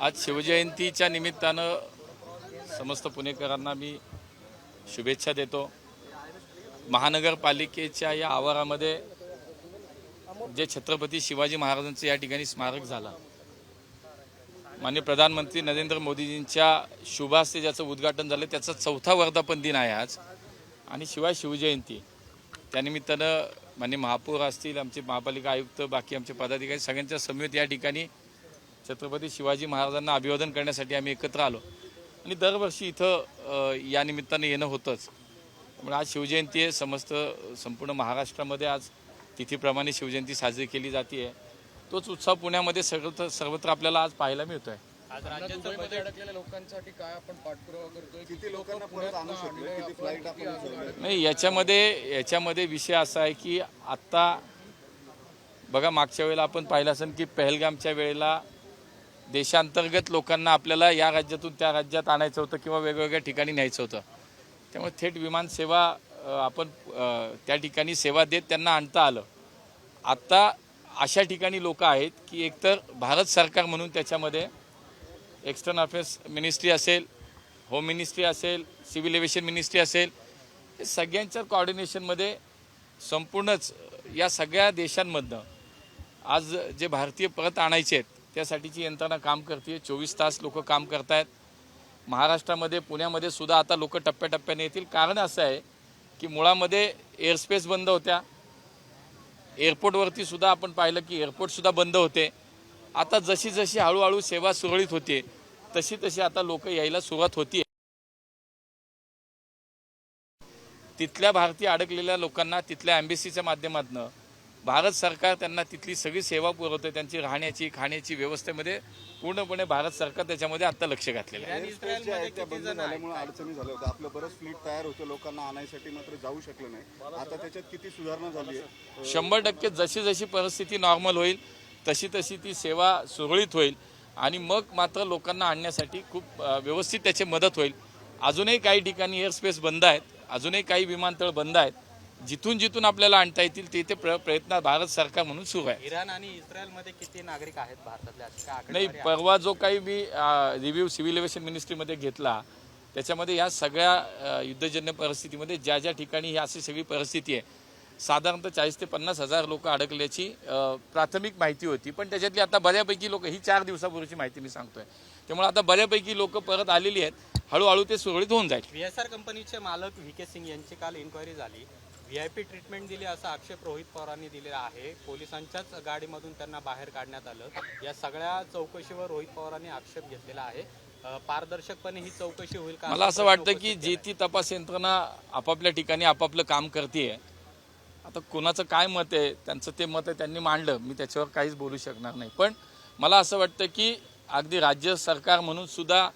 आज शिवजयंतीच्या निमित्तानं समस्त पुणेकरांना मी शुभेच्छा देतो। महानगरपालिकेच्या या आवारामध्ये जे छत्रपती शिवाजी महाराजांचं या ठिकाणी स्मारक झालं, माननीय प्रधानमंत्री नरेंद्र मोदीजींच्या शुभ हस्ते ज्याचं उद्घाटन झालं, त्याचा 4था वर्धापन दिन आहे आज। आणि शिवाय शिवजयंती त्यानिमित्तानं माननीय महापौर असतील, आमचे महापालिका आयुक्त, बाकी आमचे पदाधिकारी सगळ्यांच्या समवेत या ठिकाणी छत्रपती शिवाजी महाराजांना अभिवादन करण्यासाठी आम्ही एकत्र आलो। आणि दरवर्षी इथं या निमित्तानं येणं होतंच। त्यामुळे आज शिवजयंती आहे, संपूर्ण महाराष्ट्रामध्ये आज तिथीप्रमाणे शिवजयंती साजरी केली जाते। तोच उत्सव पुण्यामध्ये सर्वत्र आपल्याला आज पाहायला मिळतोय। आज राज्यामध्ये अडकलेल्या लोकांसाठी काय आपण पाठपुरावा करतोय, किती लोकांना पुण्यात आणू शकले, किती फ्लाईट आपण उचलले? नाही, याच्यामध्ये विषय असा आहे की आता बघा, मागच्या वेळेला आपण पाहिलं असेल की पहलगामच्या वेळेला देशांतर्गत लोकांना आपल्याला या राज्यातून त्या राज्यात आणायचं होतं किंवा वेगवेगळ्या ठिकाणी न्यायचं होतं। त्यामुळे थेट विमान सेवा आपण त्या ठिकाणी सेवा देत त्यांना आणता आलं। आता अशा ठिकाणी लोक आहेत की एकतर भारत सरकार म्हणून त्याच्यामध्ये एक्सटर्नल अफेअर्स मिनिस्ट्री असेल, होम मिनिस्ट्री असेल, सिव्हिल एव्हिएशन मिनिस्ट्री असेल, हे सगळ्यांच्या कोऑर्डिनेशनमध्ये संपूर्णच या सगळ्या देशांमधनं आज जे भारतीय परत आणायचे आहेत त्यासाठीची यंत्रणा काम करते। 24 तास लोक काम करतायत। महाराष्ट्रामध्ये पुण्यामध्ये सुद्धा आता लोक टप्प्याटप्प्याने येतील। कारण असं आहे की मुळामध्ये एअरस्पेस बंद होत्या, एअरपोर्टवरती सुद्धा आपण पाहिलं की एअरपोर्टसुद्धा बंद होते। आता जशी जशी हळूहळू सेवा सुरळीत होते तशी तशी आता लोक यायला सुरुवात होती। तिथल्या भारतीय अडकलेल्या लोकांना तिथल्या एम्बेसीच्या माध्यमातून भारत सरकार त्यांना तिथली सगळी सेवा पुरवते। त्यांची राहण्याची खाण्याची व्यवस्थेमध्ये पूर्णपणे भारत सरकार त्याच्यामध्ये आता लक्ष घातलेलं आहे। बंद झाल्यामुळे अडचणी झाल्या होत्या, आपलं बरंच फ्लीट तयार होतं लोकांना आणायसाठी, मात्र जाऊ शकलं नाही। आता त्याच्यात किती सुधारणा झाली आहे? 100% जशी जशी परिस्थिती नॉर्मल होईल तशी तशी ती सेवा सुरळीत होईल आणि मग मात्र लोकांना आणण्यासाठी खूप व्यवस्थित त्याची मदत होईल। अजूनही काही ठिकाणी एअरस्पेस बंद आहेत, अजूनही काही विमानतळ बंद आहेत। जिथून जिथून आपल्याला आणता येतील ते प्रयत्न भारत सरकार म्हणून सुरू आहे। इराण आणि इस्रायलमध्ये किती नागरिक आहेत भारतातले? नाही, परवा जो काही मी रिव्ह्यू सिव्हिल एव्हिएशन मिनिस्ट्रीमध्ये घेतला त्याच्यामध्ये या सगळ्या युद्धजन्य परिस्थितीमध्ये ज्या ज्या ठिकाणी ही अशी सगळी परिस्थिती आहे, साधारणतः 40 ते 50 हजार लोक अडकल्याची प्राथमिक माहिती होती। पण त्याच्यातली आता बऱ्यापैकी लोक, ही 4 दिवसापूर्वीची माहिती मी सांगतोय, त्यामुळे आता बऱ्यापैकी लोक परत आलेली आहेत। हळूहळू ते सुरळीत होऊन जाईल। VSR कंपनीचे मालक VK सिंग यांची काल इन्क्वायरी झाली। VIP ट्रीटमेंट दिली असा आक्षेप रोहित पवारांनी दिलेला आहे। पोलिसांच्याच गाडीमधून त्यांना बाहेर काढण्यात आलं। या सगळ्या चौकशीवर रोहित पवारांनी आक्षेप घेतलेला आहे। पारदर्शकपणे ही चौकशी होईल का? मला असं वाटतं की जी ती तपास यंत्रणा आपापल्या ठिकाणी आपापलं काम करते। आता कोणाचं काय मत आहे, त्यांचं ते मत आहे, त्यांनी मांडलं, मी त्याच्यावर काहीच बोलू शकणार नाही। पण मला असं वाटतं की अगदी राज्य सरकार म्हणून सुद्धा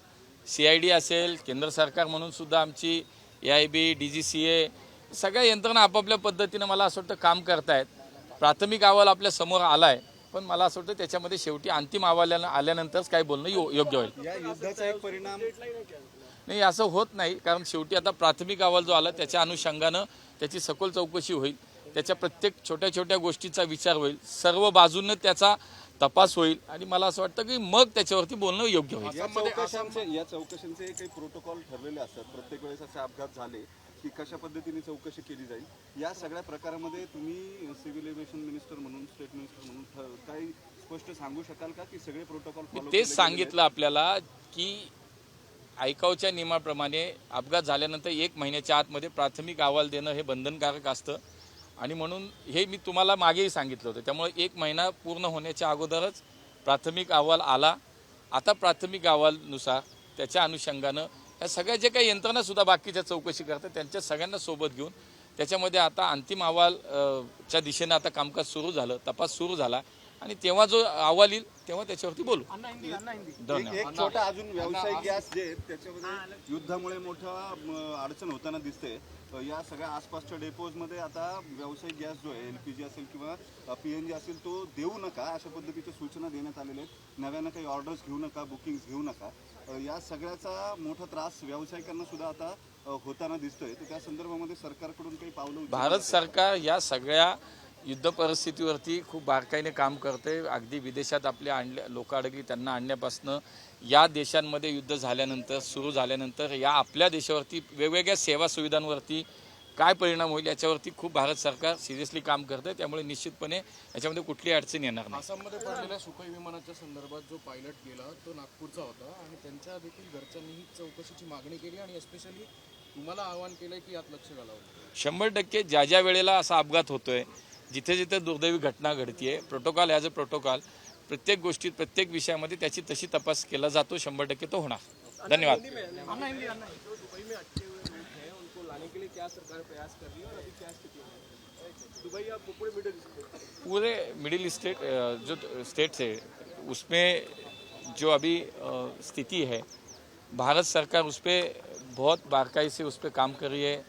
CID असेल, केंद्र सरकार म्हणून सुद्धा आमची AIB, DGCA सगळ्या यंत्रणा आपापल्या पद्धतीनं मला असं वाटतं काम करतायत। प्राथमिक अहवाल आपल्या समोर आला आहे, पण मला असं वाटतं त्याच्यामध्ये शेवटी अंतिम अहवाल आल्यानंतरच काय बोलणं योग्य होईल। या युद्धाचा एक परिणाम नाही, असं होत नाही, कारण शेवटी आता प्राथमिक अहवाल जो आला त्याच्या अनुषंगानं त्याची सखोल चौकशी होईल। त्याच्या प्रत्येक छोट्या छोट्या गोष्टीचा विचार होईल, सर्व बाजूंना त्याचा तपास होईल आणि मला असं वाटतं की मग त्याच्यावरती बोलणं योग्य होईल। या चौकशांचे काही प्रोटोकॉल ठरलेले असतात, प्रत्येक वेळेस असे अपघात झाले की कशा पद्धतीने चौकशी केली जाईल, या सगळ्या प्रकारामध्ये तुम्ही सिव्हिल एव्हिएशन मिनिस्टर म्हणून, स्टेट मिनिस्टर म्हणून काही स्पष्ट सांगू शकाल का की सगळे प्रोटोकॉल फॉलो? तेच सांगितलं आपल्याला की आयकाओच्या नियमाप्रमाणे अपघात झाल्यानंतर 1 महिन्याच्या आतमध्ये प्राथमिक अहवाल देणं हे बंधनकारक असतं आणि म्हणून हे मी तुम्हाला मागेही सांगितलं होतं। त्यामुळे 1 महिना पूर्ण होण्याच्या अगोदरच प्राथमिक अहवाल आला। आता प्राथमिक अहवालनुसार त्याच्या अनुषंगानं या सगळ्या जे काही यंत्रणा सुद्धा बाकीच्या चौकशी करतात त्यांच्या सगळ्यांना सोबत घेऊन त्याच्यामध्ये आता अंतिम अहवाल च्या दिशेनं आता कामकाज सुरू झालं, तपास सुरू झाला आणि तेव्हा जो अहवाल येईल तेव्हा त्याच्यावरती बोलू। एक छोटा अजून व्यावसायिक गॅस जे त्याच्यामध्ये युद्धामुळे मोठा अडचण होताना दिसते। या सगळ्या आसपासच्या डेपोजमध्ये आता व्यावसायिक गॅस जो आहे, LPG असेल किंवा PNG असेल, तो देऊ नका अशा पद्धतीच्या सूचना देण्यात आलेल्या आहेत। नव्यानं काही ऑर्डर्स घेऊ नका, बुकिंग्स घेऊ नका। या सगळ्याचा मोठा त्रास व्यावसायिकांना सुद्धा आता होताना दिसतोय। तर त्या संदर्भामध्ये सरकारकडून काही पावलं? भारत सरकार या सगळ्या युद्ध परिस्थितीवरती खूप बारकाईने काम करते. अगदी विदेशात आपल्या लोक अडकली त्यांना आणण्यापासनं या देशांमध्ये युद्ध झाल्यानंतर सुरू झाल्यानंतर या आपल्या देशावरती वेगवेगळ्या सेवा सुविधांवरती काय परिणाम होईल याच्यावरती खूप भारत सरकार सिरियसली काम करते. त्यामुळे निश्चितपणे याच्यामध्ये कुठलीही अडचण येणार नाही. आसाममध्ये पडलेल्या सुखोई विमानाच्या संदर्भात जो पायलट गेला तो नागपूरचा होता आणि त्यांच्या देखील घरच्यांनी चौकशीची मागणी केली आणि एस्पेशली तुम्हाला आवाहन केलंय की यात लक्ष घालावं. 100% ज्या वेळेला असा अपघात होतोय, जिथे जिथे दुर्दैवी घटना घडतीये, प्रोटोकॉल ॲज अ प्रोटोकॉल प्रत्येक गोष्टीत प्रत्येक विषयामध्ये त्याची तशी तपास केला जातो. 100% तो होणार. धन्यवाद. पूरे मिडिल ईस्ट जो स्टेट्स है उसमें जो अभी स्थिति है, भारत सरकार उस पर बहुत बारकाई से उस पर काम कर रही है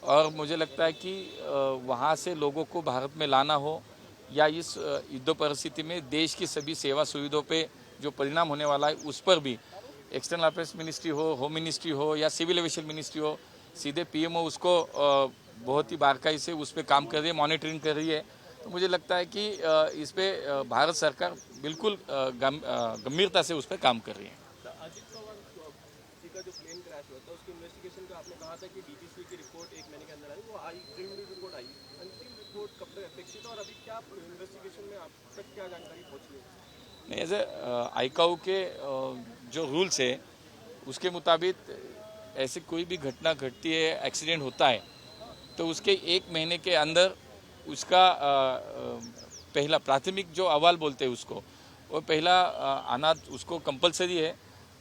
और मुझे लगता है कि वहाँ से लोगों को भारत में लाना हो या इस युद्ध परिस्थिति में देश की सभी सेवा सुविधाओं पे जो परिणाम होने वाला है उस पर भी एक्सटर्नल अफेयर्स मिनिस्ट्री हो, होम मिनिस्ट्री हो या सिविल एविएशन मिनिस्ट्री हो, सीधे पीएमओ उसको बहुत ही बारकाई से उस पर काम कर रही है, मॉनिटरिंग कर रही है. तो मुझे लगता है कि इस पे भारत सरकार बिल्कुल गंभीरता से उस पर काम कर रही है. अजित पवार जी का जो प्लेन क्रैश हुआ था उसकी इन्वेस्टिगेशन का आपने कहा था कि डीजीसी की रिपोर्ट 1 महीने के अंदर आई, वो आई, प्रिलिमिनरी रिपोर्ट आई, अंतिम रिपोर्ट कब तक अपेक्षित है और अभी क्या इन्वेस्टिगेशन में अब तक क्या जानकारी पहुंची है? नहीं, एज आईकाऊ के जो रूल्स है उसके मुताबिक ऐसे कोई भी घटना घटती है, एक्सीडेंट होता है तो उसके 1 महीने के अंदर उसका पहला प्राथमिक जो अहवाल बोलते हैं उसको वो पहला आना उसको कंपलसरी है.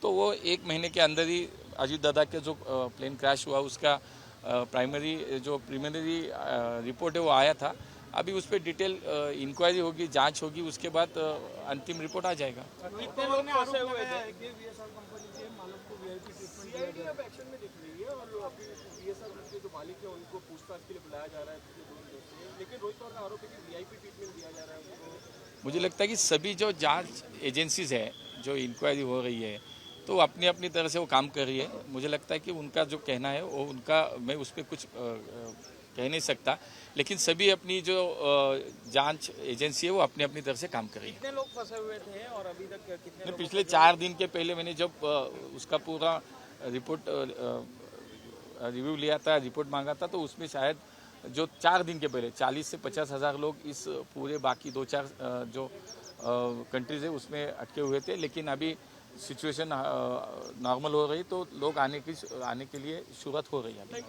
तो वो 1 महीने के अंदर ही अजीत दादा के जो प्लेन क्रैश हुआ उसका प्रीलिमिनरी रिपोर्ट है वो आया था. अभी उस पर डिटेल इंक्वायरी होगी, जांच होगी, उसके बाद अंतिम रिपोर्ट आ जाएगा. कितने लोग फंसे हुए थे कि वीएसआर कंपनी के मालिक को वीआईपी ट्रीटमेंट दिया गया? अब एक्शन में दिख रही है और अभी वीएसआर के जो मालिक है उनको पूछताछ के लिए बुलाया जा रहा है. लेकिन रोहित पवार का आरोप है कि वीआईपी ट्रीटमेंट दिया जा रहा है उनको. मुझे लगता है कि सभी जो जांच एजेंसीज है जो इंक्वायरी हो रही है तो अपनी अपनी तरह से वो काम कर रही है. मुझे लगता है कि उनका जो कहना है वो उनका, मैं उस पर कुछ कह नहीं सकता, लेकिन सभी अपनी जो जांच एजेंसी है वो अपनी अपनी तरफ से काम कर रही है. कितने लोग फंसे हुए थे और अभी तक कितने? पिछले 4 दिन के पहले मैंने जब उसका पूरा रिपोर्ट रिव्यू लिया था, रिपोर्ट मांगा था, तो उसमें शायद जो 4 दिन के पहले 40 से 50 हज़ार लोग इस पूरे बाकी 2-4 जो कंट्रीज है उसमें अटके हुए थे. लेकिन अभी सिचुएशन नॉर्मल हो रही तो लोग आने के लिए शुरुआत हो रही है.